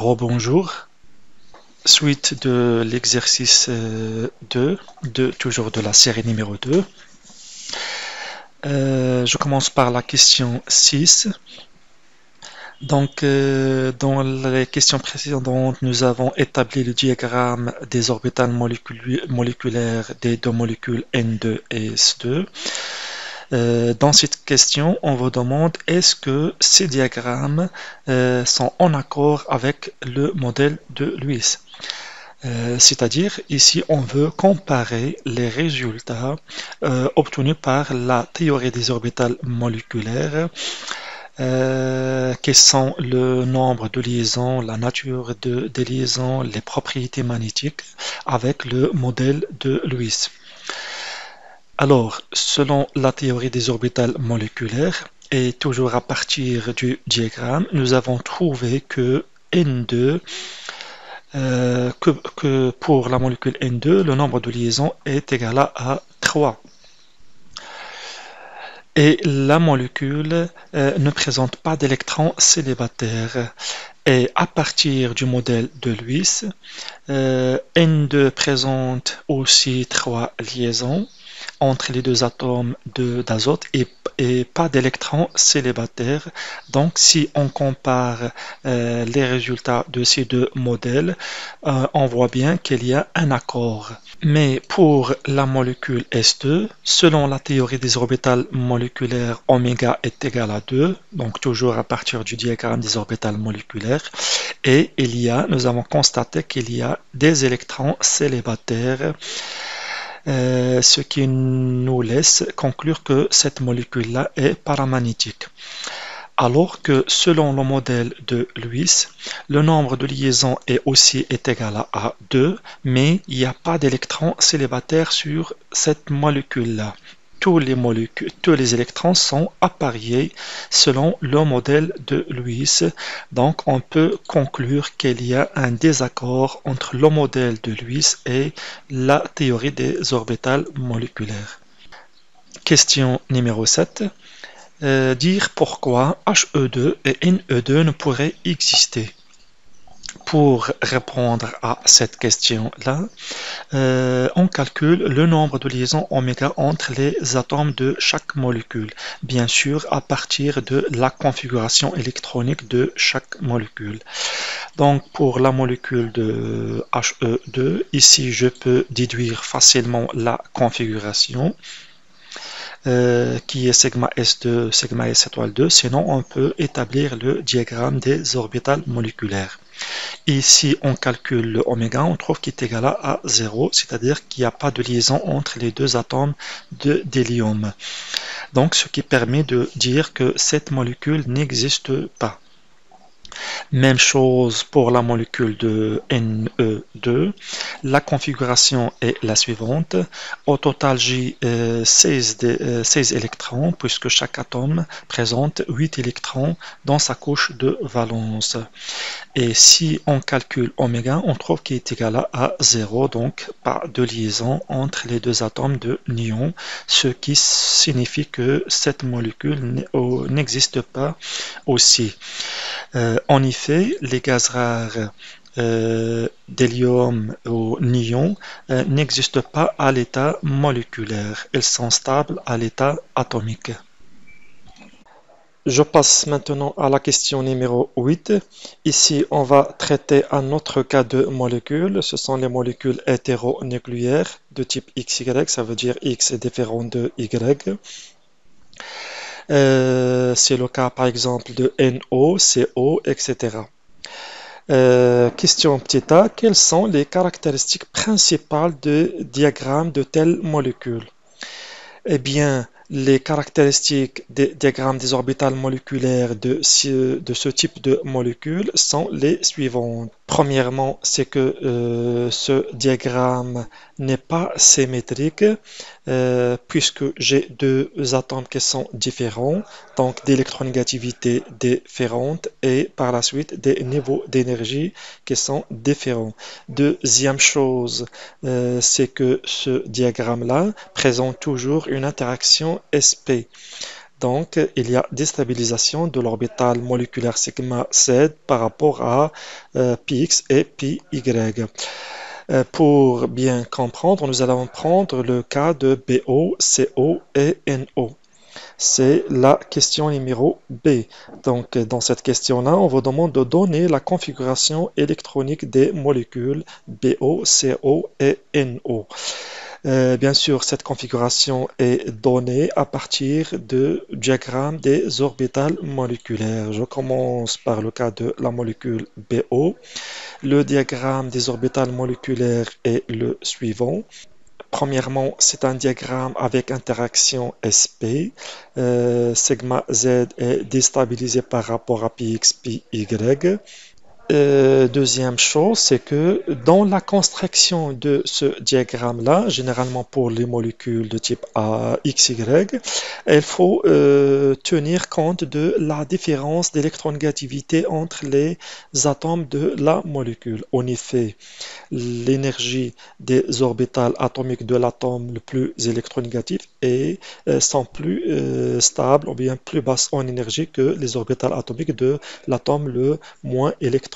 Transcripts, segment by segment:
Rebonjour, suite de l'exercice 2, toujours de la série numéro 2. Je commence par la question 6. Donc, dans les questions précédentes, nous avons établi le diagramme des orbitales moléculaires des deux molécules N2 et S2. Dans cette question, on vous demande est-ce que ces diagrammes sont en accord avec le modèle de Lewis. C'est-à-dire, ici, on veut comparer les résultats obtenus par la théorie des orbitales moléculaires, quels sont le nombre de liaisons, la nature des liaisons, les propriétés magnétiques, avec le modèle de Lewis. Alors, selon la théorie des orbitales moléculaires, et toujours à partir du diagramme, nous avons trouvé que N2, que pour la molécule N2, le nombre de liaisons est égal à 3. Et la molécule ne présente pas d'électrons célibataires. Et à partir du modèle de Lewis, N2 présente aussi 3 liaisons entre les deux atomes d'azote et pas d'électrons célibataires. Donc, si on compare les résultats de ces deux modèles, on voit bien qu'il y a un accord. Mais pour la molécule S2, selon la théorie des orbitales moléculaires, oméga est égal à 2, donc toujours à partir du diagramme des orbitales moléculaires, et nous avons constaté qu'il y a des électrons célibataires, ce qui nous laisse conclure que cette molécule-là est paramagnétique. Alors que selon le modèle de Lewis, le nombre de liaisons est égal à 2, mais il n'y a pas d'électrons célibataires sur cette molécule-là. Tous les électrons sont appariés selon le modèle de Lewis. Donc on peut conclure qu'il y a un désaccord entre le modèle de Lewis et la théorie des orbitales moléculaires. Question numéro 7. Dire pourquoi HE2 et NE2 ne pourraient exister. Pour répondre à cette question-là, on calcule le nombre de liaisons oméga entre les atomes de chaque molécule, bien sûr à partir de la configuration électronique de chaque molécule. Donc pour la molécule de HE2, ici je peux déduire facilement la configuration. Qui est sigma S2, sigma S étoile 2, sinon on peut établir le diagramme des orbitales moléculaires. Ici, on calcule le oméga, on trouve qu'il est égal à 0, c'est-à-dire qu'il n'y a pas de liaison entre les deux atomes d'hélium. Donc, ce qui permet de dire que cette molécule n'existe pas. Même chose pour la molécule de NE2. La configuration est la suivante. Au total, j'ai 16 électrons, puisque chaque atome présente 8 électrons dans sa couche de valence. Et si on calcule oméga, on trouve qu'il est égal à 0, donc pas de liaison entre les deux atomes de nion, ce qui signifie que cette molécule n'existe pas aussi. En effet, les gaz rares d'hélium ou nion n'existent pas à l'état moléculaire. Ils sont stables à l'état atomique. Je passe maintenant à la question numéro 8. Ici, on va traiter un autre cas de molécules. Ce sont les molécules hétéronucléaires de type XY, ça veut dire X est différent de Y. C'est le cas par exemple de NO, CO, etc. Question petit a, quelles sont les caractéristiques principales de diagramme de telle molécule? Eh bien, les caractéristiques des diagrammes des orbitales moléculaires de ce type de molécule sont les suivantes. Premièrement, c'est que ce diagramme n'est pas symétrique puisque j'ai deux atomes qui sont différents, donc d'électronégativité différentes et par la suite des niveaux d'énergie qui sont différents. Deuxième chose, c'est que ce diagramme-là présente toujours une interaction SP. Donc, il y a déstabilisation de l'orbital moléculaire sigma Z par rapport à πx et πy. Pour bien comprendre, nous allons prendre le cas de BO, CO et NO. C'est la question numéro B. Donc, dans cette question-là, on vous demande de donner la configuration électronique des molécules BO, CO et NO. Bien sûr, cette configuration est donnée à partir du diagramme des orbitales moléculaires. Je commence par le cas de la molécule BO. Le diagramme des orbitales moléculaires est le suivant. Premièrement, c'est un diagramme avec interaction SP. Sigma Z est déstabilisé par rapport à Px, Py. Deuxième chose, c'est que dans la construction de ce diagramme-là, généralement pour les molécules de type A, XY, il faut tenir compte de la différence d'électronégativité entre les atomes de la molécule. En effet, l'énergie des orbitales atomiques de l'atome le plus électronégatif sont plus stables ou bien plus basses en énergie que les orbitales atomiques de l'atome le moins électronégatif.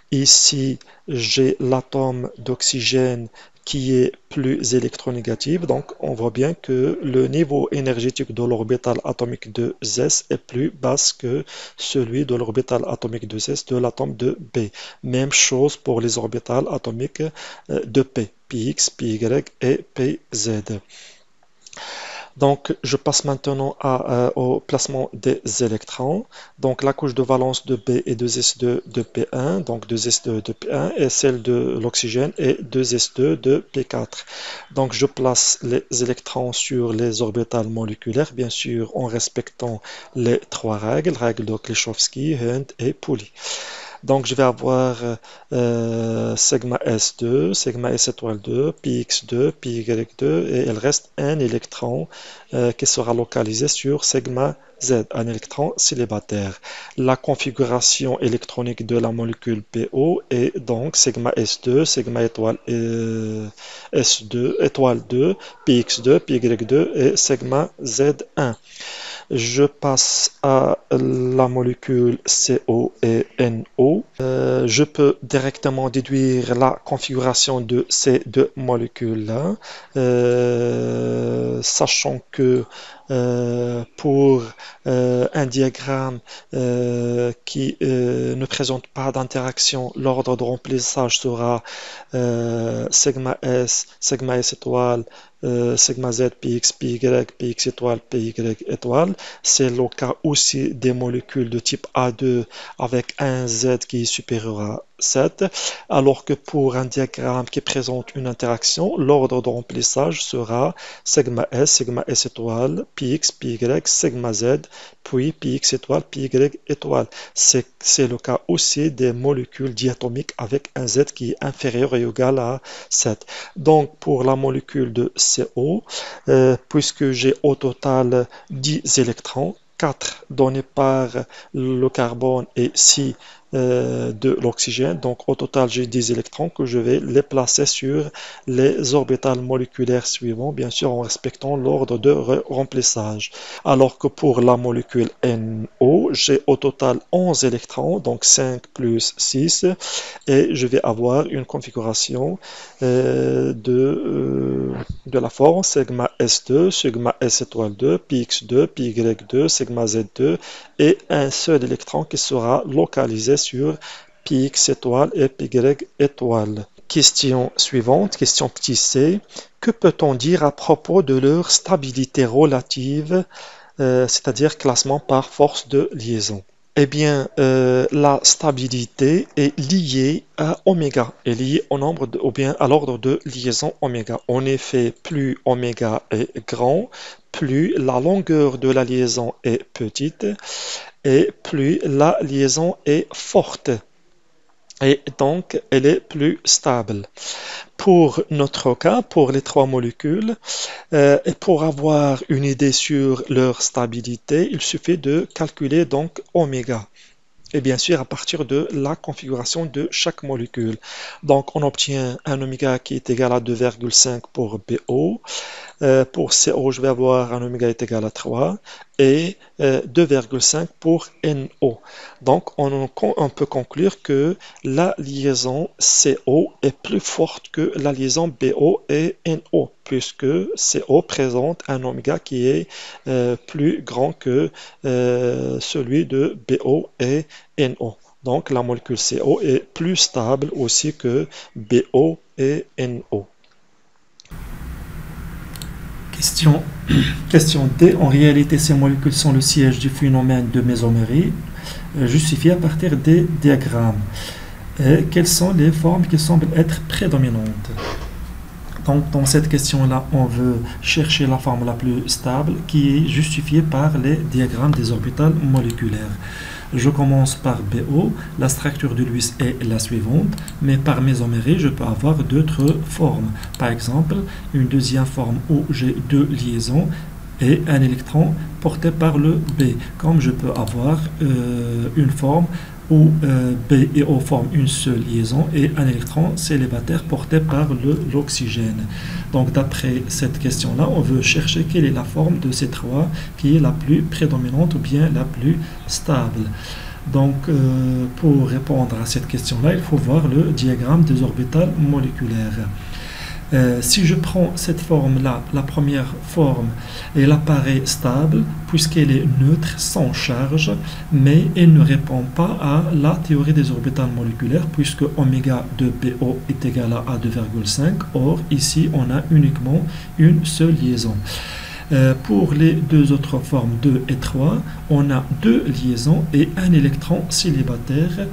Ici, j'ai l'atome d'oxygène qui est plus électronégatif. Donc, on voit bien que le niveau énergétique de l'orbital atomique de Z est plus bas que celui de l'orbital atomique de Z de l'atome de B. Même chose pour les orbitales atomiques de P, Px, Py et Pz. Donc, je passe maintenant au placement des électrons. Donc, la couche de valence de B est 2s2 de P1, donc 2s2 de P1, et celle de l'oxygène est 2s2 de P4. Donc, je place les électrons sur les orbitales moléculaires, bien sûr, en respectant les trois règles de Kleshowski, Hund et Pauli. Donc, je vais avoir sigma S2, sigma S étoile 2, Px2, Py2, et il reste un électron qui sera localisé sur sigma Z, un électron célibataire. La configuration électronique de la molécule PO est donc sigma S2, sigma étoile S2, étoile 2, Px2, Py2 et sigma Z1. Je passe à la molécule CO et NO. Je peux directement déduire la configuration de ces deux molécules-là, sachant que pour un diagramme qui ne présente pas d'interaction, l'ordre de remplissage sera sigma S étoile, sigma Z, Px, Py, Px étoile, Py étoile. C'est le cas aussi des molécules de type A2 avec un Z qui est supérieur à 7, alors que pour un diagramme qui présente une interaction, l'ordre de remplissage sera sigma S étoile, Px, Py, sigma Z, puis Px étoile, Py étoile. C'est le cas aussi des molécules diatomiques avec un Z qui est inférieur et égal à 7. Donc pour la molécule de CO, puisque j'ai au total 10 électrons, 4 donnés par le carbone et 6 de l'oxygène. Donc au total, j'ai 10 électrons que je vais les placer sur les orbitales moléculaires suivants, bien sûr en respectant l'ordre de remplissage. Alors que pour la molécule NO, j'ai au total 11 électrons, donc 5 plus 6, et je vais avoir une configuration de la forme sigma S2, sigma S étoile 2, Px2, Py2, sigma Z2 et un seul électron qui sera localisé sur Px étoile et Py étoile. Question suivante, question petit c. Que peut-on dire à propos de leur stabilité relative, c'est-à-dire classement par force de liaison? Eh bien, la stabilité est liée à oméga, est liée au nombre ou bien à l'ordre de liaison oméga. En effet, plus oméga est grand, plus la longueur de la liaison est petite et plus la liaison est forte. Et donc, elle est plus stable. Pour notre cas, pour les trois molécules, et pour avoir une idée sur leur stabilité, il suffit de calculer donc oméga. et bien sûr à partir de la configuration de chaque molécule. Donc on obtient un oméga qui est égal à 2,5 pour BO. Pour CO, je vais avoir un oméga est égal à 3 et 2,5 pour NO. Donc on peut conclure que la liaison CO est plus forte que la liaison BO et NO, puisque CO présente un oméga qui est plus grand que celui de BO et NO. Donc la molécule CO est plus stable aussi que BO et NO. Question D. En réalité, ces molécules sont le siège du phénomène de mésomérie, justifié à partir des diagrammes. Quelles sont les formes qui semblent être prédominantes? Donc, dans cette question-là, on veut chercher la forme la plus stable qui est justifiée par les diagrammes des orbitales moléculaires. Je commence par BO, la structure de Lewis est la suivante, mais par mésomérie, je peux avoir d'autres formes. Par exemple, une deuxième forme où j'ai deux liaisons et un électron porté par le B, comme je peux avoir une forme où B et O forment une seule liaison et un électron célibataire porté par l'oxygène. Donc d'après cette question-là, on veut chercher quelle est la forme de ces trois qui est la plus prédominante ou bien la plus stable. Donc pour répondre à cette question-là, il faut voir le diagramme des orbitales moléculaires. Si je prends cette forme-là, la première forme, elle apparaît stable puisqu'elle est neutre, sans charge, mais elle ne répond pas à la théorie des orbitales moléculaires puisque oméga de BO est égal à 2,5. Or, ici, on a uniquement une seule liaison. Pour les deux autres formes 2 et 3, on a deux liaisons et un électron célibataire,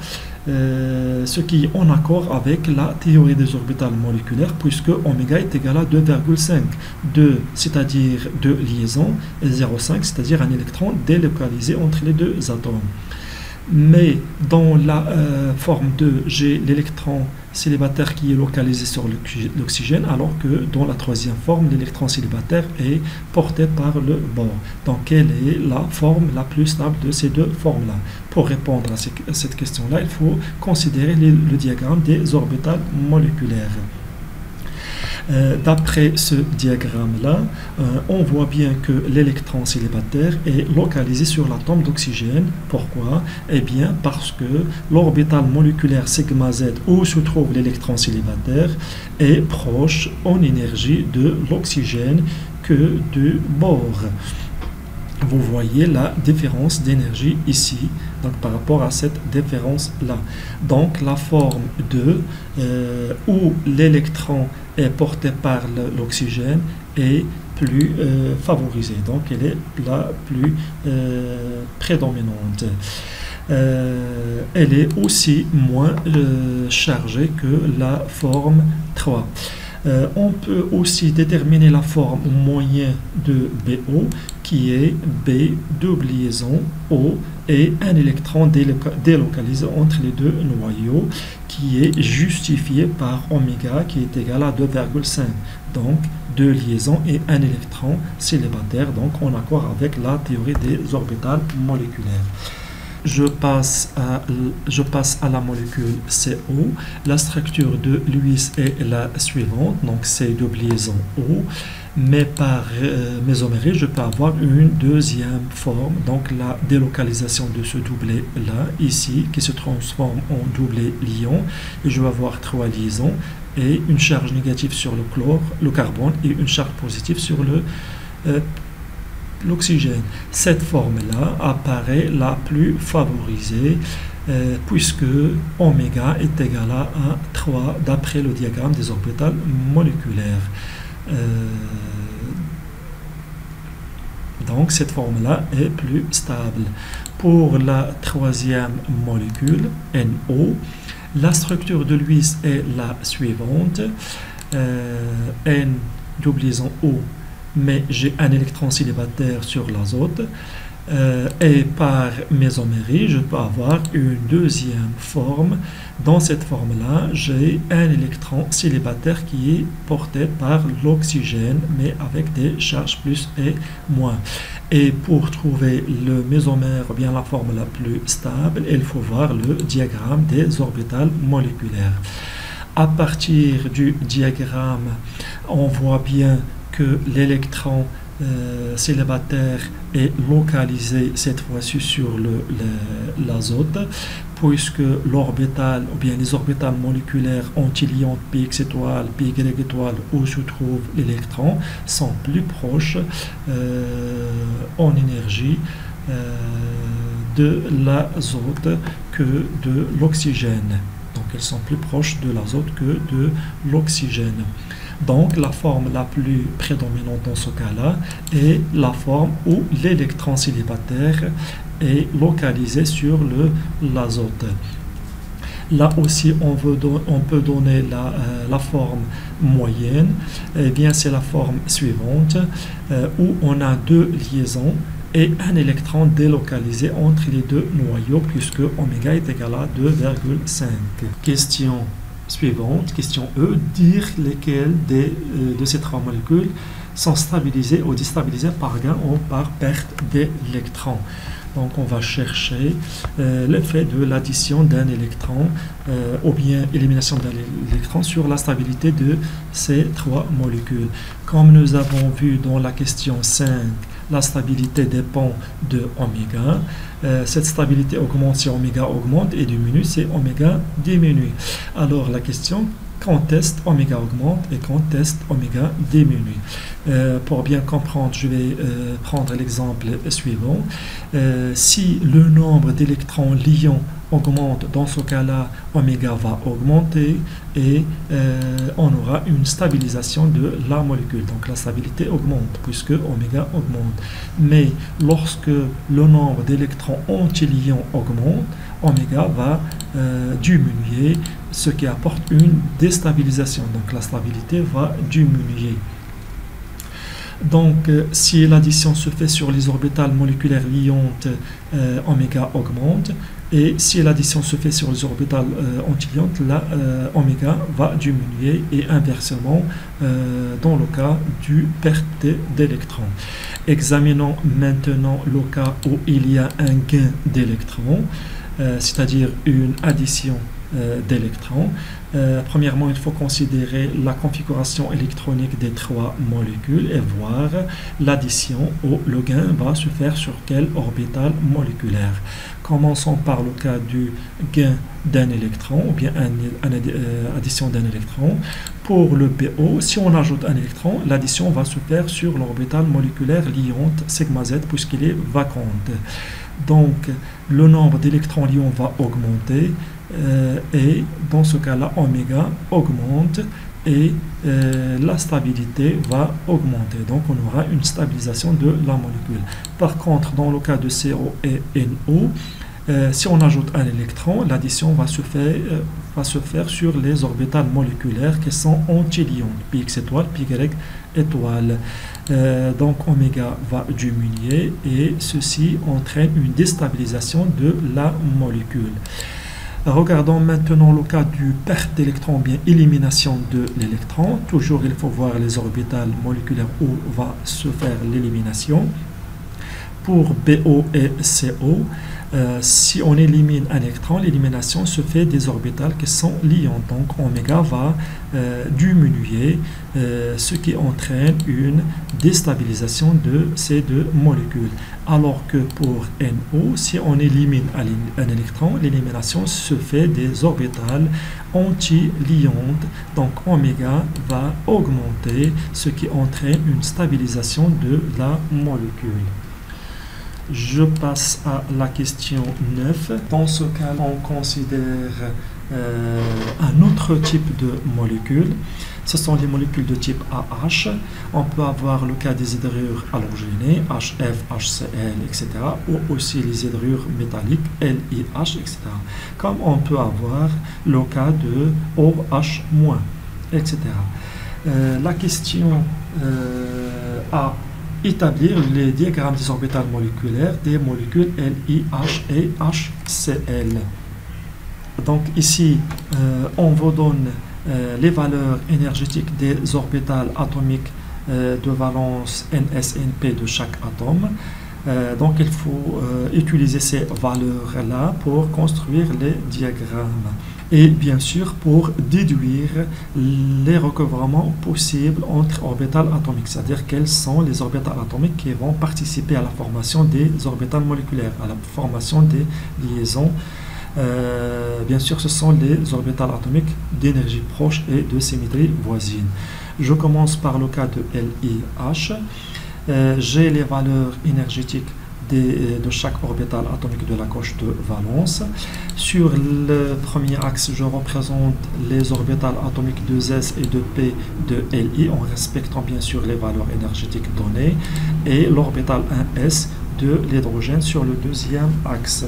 ce qui est en accord avec la théorie des orbitales moléculaires puisque oméga est égal à 2,5. 2, c'est-à-dire deux liaisons, et 0,5, c'est-à-dire un électron délocalisé entre les deux atomes. Mais dans la forme 2, j'ai l'électron célibataire qui est localisé sur l'oxygène, alors que dans la troisième forme, l'électron célibataire est porté par le bord. Donc, quelle est la forme la plus stable de ces deux formes-là? Pour répondre à cette question-là, il faut considérer le diagramme des orbitales moléculaires. D'après ce diagramme-là, on voit bien que l'électron célibataire est localisé sur l'atome d'oxygène. Pourquoi? Eh bien, parce que l'orbitale moléculaire sigma Z, où se trouve l'électron célibataire, est proche en énergie de l'oxygène que du bord. Vous voyez la différence d'énergie ici, donc par rapport à cette différence-là. Donc la forme 2, où l'électron est porté par l'oxygène, est plus favorisée, donc elle est la plus prédominante. Elle est aussi moins chargée que la forme 3. On peut aussi déterminer la forme moyenne de BO qui est B double liaison O et un électron délocalisé entre les deux noyaux qui est justifié par oméga qui est égal à 2,5. Donc deux liaisons et un électron célibataire, donc en accord avec la théorie des orbitales moléculaires. Je passe à la molécule CO. La structure de Lewis est la suivante, donc c'est double liaison O, mais par mésomérie, je peux avoir une deuxième forme, donc la délocalisation de ce doublet-là, ici, qui se transforme en doublet lion, et je vais avoir trois liaisons, et une charge négative sur le carbone, et une charge positive sur l'oxygène. Cette forme-là apparaît la plus favorisée puisque oméga est égal à 3 d'après le diagramme des orbitales moléculaires. Donc cette forme-là est plus stable. Pour la troisième molécule, NO, la structure de Lewis est la suivante. N double liaison O, mais j'ai un électron célibataire sur l'azote. Et par mésomérie, je peux avoir une deuxième forme. Dans cette forme-là, j'ai un électron célibataire qui est porté par l'oxygène, mais avec des charges plus et moins. Et pour trouver le mésomère, ou bien la forme la plus stable, il faut voir le diagramme des orbitales moléculaires. À partir du diagramme, on voit bien que l'électron célibataire est localisé cette fois-ci sur l'azote, puisque l'orbital, ou bien les orbitales moléculaires anti-ion px étoile, py étoile, où se trouve l'électron, sont plus proches en énergie de l'azote que de l'oxygène. Donc elles sont plus proches de l'azote que de l'oxygène. Donc la forme la plus prédominante dans ce cas-là est la forme où l'électron célibataire est localisé sur l'azote. Là aussi, on peut donner la forme moyenne. Eh bien, c'est la forme suivante où on a deux liaisons et un électron délocalisé entre les deux noyaux puisque oméga est égal à 2,5. Question suivante, question E, dire lesquelles de ces trois molécules sont stabilisées ou déstabilisées par gain ou par perte d'électrons. Donc on va chercher l'effet de l'addition d'un électron ou bien élimination d'un électron sur la stabilité de ces trois molécules. Comme nous avons vu dans la question 5, la stabilité dépend de oméga. Cette stabilité augmente si oméga augmente et diminue si oméga diminue. Alors la question, quand est-ce oméga augmente et quand est-ce oméga diminue? Pour bien comprendre, je vais prendre l'exemple suivant. Si le nombre d'électrons liants augmente, dans ce cas-là, oméga va augmenter et on aura une stabilisation de la molécule. Donc la stabilité augmente puisque oméga augmente. Mais lorsque le nombre d'électrons anti-liants augmente, oméga va diminuer, ce qui apporte une déstabilisation. Donc la stabilité va diminuer. Donc, si l'addition se fait sur les orbitales moléculaires liantes, oméga augmente. Et si l'addition se fait sur les orbitales anti-liantes, oméga va diminuer. Et inversement, dans le cas du perte d'électrons. Examinons maintenant le cas où il y a un gain d'électrons, c'est-à-dire une addition d'électrons. Premièrement, il faut considérer la configuration électronique des trois molécules et voir l'addition ou le gain va se faire sur quel orbital moléculaire. Commençons par le cas du gain d'un électron ou bien addition d'un électron. Pour le BO, si on ajoute un électron, l'addition va se faire sur l'orbital moléculaire liante sigma Z puisqu'il est vacante. Donc, le nombre d'électrons liants va augmenter et dans ce cas-là, oméga augmente et la stabilité va augmenter. Donc, on aura une stabilisation de la molécule. Par contre, dans le cas de CO et NO, si on ajoute un électron, l'addition va se faire sur les orbitales moléculaires qui sont anti-liantes, px étoile, py étoile. Donc oméga va diminuer et ceci entraîne une déstabilisation de la molécule. Regardons maintenant le cas du perte d'électron, bien élimination de l'électron. Toujours il faut voir les orbitales moléculaires où va se faire l'élimination. Pour BO et CO, si on élimine un électron, l'élimination se fait des orbitales qui sont liantes. Donc oméga va diminuer, ce qui entraîne une déstabilisation de ces deux molécules. Alors que pour NO, si on élimine un électron, l'élimination se fait des orbitales anti-liantes. Donc oméga va augmenter, ce qui entraîne une stabilisation de la molécule. Je passe à la question 9. Dans ce cas, on considère un autre type de molécules. Ce sont les molécules de type AH. On peut avoir le cas des hydrures halogénées, HF, HCl, etc. Ou aussi les hydrures métalliques, LiH, etc. Comme on peut avoir le cas de OH-, etc. La question A établir les diagrammes des orbitales moléculaires des molécules LIH et HCl. Donc ici, on vous donne les valeurs énergétiques des orbitales atomiques de valence NSNP de chaque atome. Donc il faut utiliser ces valeurs-là pour construire les diagrammes et bien sûr pour déduire les recouvrements possibles entre orbitales atomiques, c'est-à-dire quels sont les orbitales atomiques qui vont participer à la formation des orbitales moléculaires, à la formation des liaisons. Bien sûr, ce sont les orbitales atomiques d'énergie proche et de symétrie voisine. Je commence par le cas de LIH. J'ai les valeurs énergétiques de chaque orbital atomique de la coche de valence. Sur le premier axe, je représente les orbitales atomiques de S et de P de Li en respectant bien sûr les valeurs énergétiques données et l'orbital 1s de l'hydrogène sur le deuxième axe.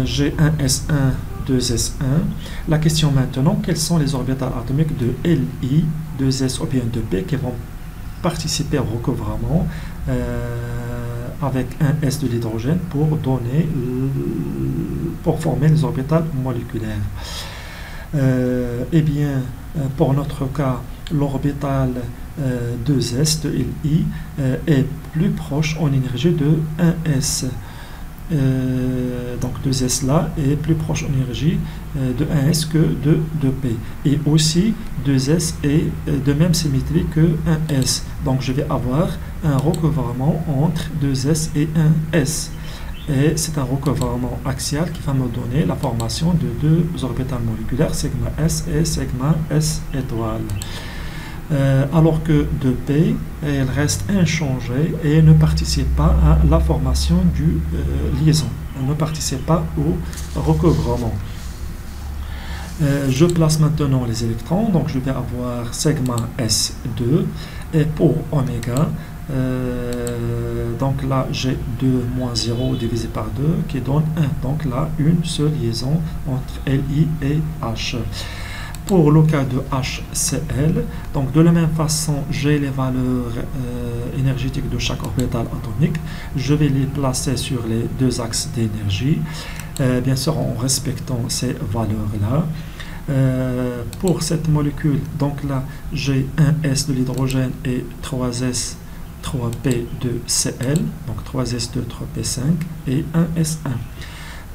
J'ai 1s1, 2s1. La question maintenant, quels sont les orbitales atomiques de Li, 2s ou bien de P qui vont participer au recouvrement avec un S de l'hydrogène pour former les orbitales moléculaires. Eh bien, pour notre cas, l'orbital 2s de Li est plus proche en énergie de 1s. Donc 2s là est plus proche en énergie de 1s que de 2p. Et aussi 2s est de même symétrie que 1s. Donc je vais avoir un recouvrement entre 2s et 1s. Et c'est un recouvrement axial qui va me donner la formation de deux orbitales moléculaires, sigma s et sigma s étoile. Alors que 2p, elle reste inchangée et ne participe pas à la formation du liaison, elle ne participe pas au recouvrement. Je place maintenant les électrons, donc je vais avoir sigma S2 et pour oméga, donc là j'ai 2 moins 0 divisé par 2 qui donne 1, donc là une seule liaison entre Li et H. Pour le cas de HCl, donc de la même façon, j'ai les valeurs énergétiques de chaque orbital atomique. Je vais les placer sur les deux axes d'énergie, bien sûr en respectant ces valeurs-là. Pour cette molécule, donc là, j'ai un S de l'hydrogène et 3S, 3P de Cl, donc 3S2, 3P5 et 1S1.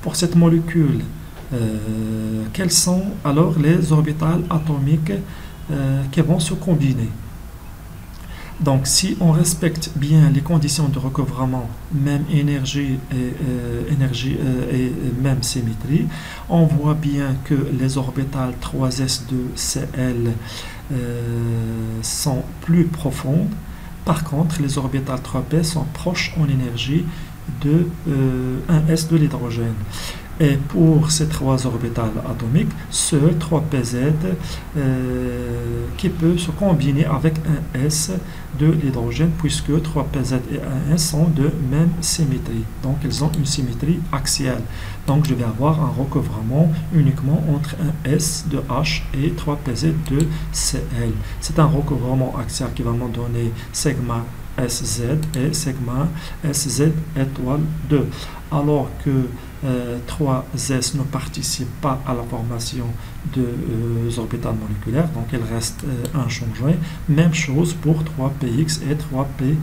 Pour cette molécule, quels sont alors les orbitales atomiques qui vont se combiner? Donc si on respecte bien les conditions de recouvrement, même énergie et même symétrie, on voit bien que les orbitales 3s de Cl sont plus profondes. Par contre, les orbitales 3p sont proches en énergie de 1s de l'hydrogène. Et pour ces trois orbitales atomiques, seul 3pz qui peut se combiner avec un S de l'hydrogène puisque 3pz et 1s sont de même symétrie. Donc ils ont une symétrie axiale. Donc je vais avoir un recouvrement uniquement entre un S de H et 3pz de Cl. C'est un recouvrement axial qui va me donner sigma SZ et sigma SZ étoile 2. Alors que 3s ne participe pas à la formation de orbitales moléculaires, donc elles restent inchangées. Même chose pour 3px et 3py.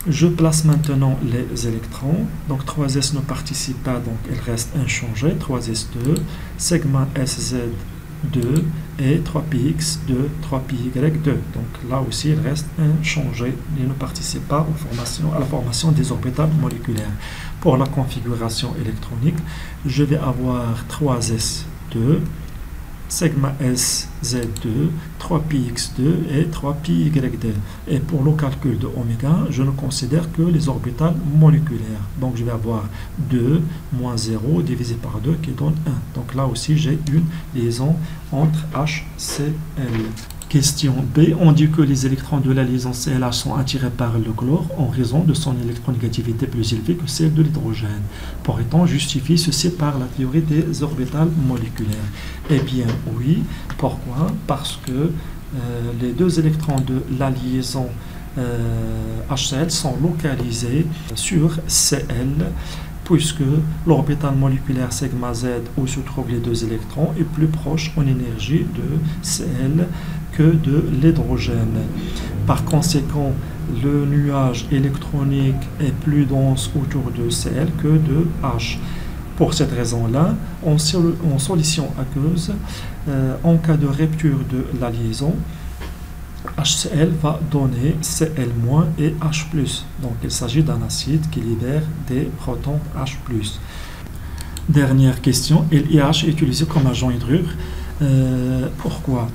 Je place maintenant les électrons. Donc 3s ne participe pas, donc elles restent inchangées. 3s2, sigma sz2 et 3px2, 3py2. Donc là aussi, il reste inchangé. Il ne participe pas à la formation des orbitales moléculaires. Pour la configuration électronique, je vais avoir 3s2, sigma sz2, 3px2 et 3py2. Et pour le calcul de oméga, je ne considère que les orbitales moléculaires. Donc je vais avoir 2 moins 0 divisé par 2 qui donne 1. Donc là aussi, j'ai une liaison entre HCl. Question B. On dit que les électrons de la liaison CLH sont attirés par le chlore en raison de son électronégativité plus élevée que celle de l'hydrogène. Pourrait-on justifier ceci par la théorie des orbitales moléculaires? Eh bien oui. Pourquoi? Parce que les deux électrons de la liaison HCl sont localisés sur Cl, puisque l'orbital moléculaire sigma Z où se trouvent les deux électrons est plus proche en énergie de Cl que de l'hydrogène. Par conséquent, le nuage électronique est plus dense autour de Cl que de H. Pour cette raison-là, en solution aqueuse, en cas de rupture de la liaison, HCl va donner Cl- et H+. Donc il s'agit d'un acide qui libère des protons H+. Dernière question, l'IH est utilisé comme agent hydrure. Pourquoi?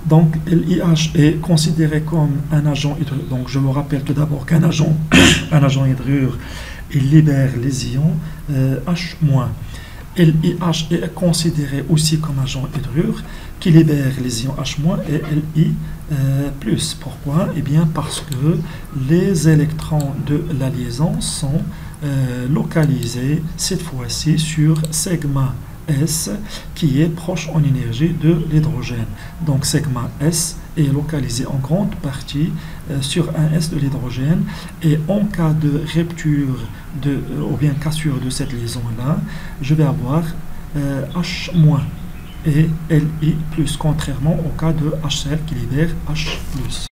Donc l'IH est considéré comme un agent hydrure. Donc je me rappelle tout d'abord qu'un agent, un agent hydrure, il libère les ions H-. LiH est considéré aussi comme agent hydrure qui libère les ions H- et Li+. Pourquoi? Eh bien parce que les électrons de la liaison sont localisés cette fois-ci sur sigma S qui est proche en énergie de l'hydrogène. Donc sigma S est localisé en grande partie sur un S de l'hydrogène, et en cas de rupture ou bien cassure de cette liaison-là, je vais avoir H- et Li+, contrairement au cas de HCl qui libère H+.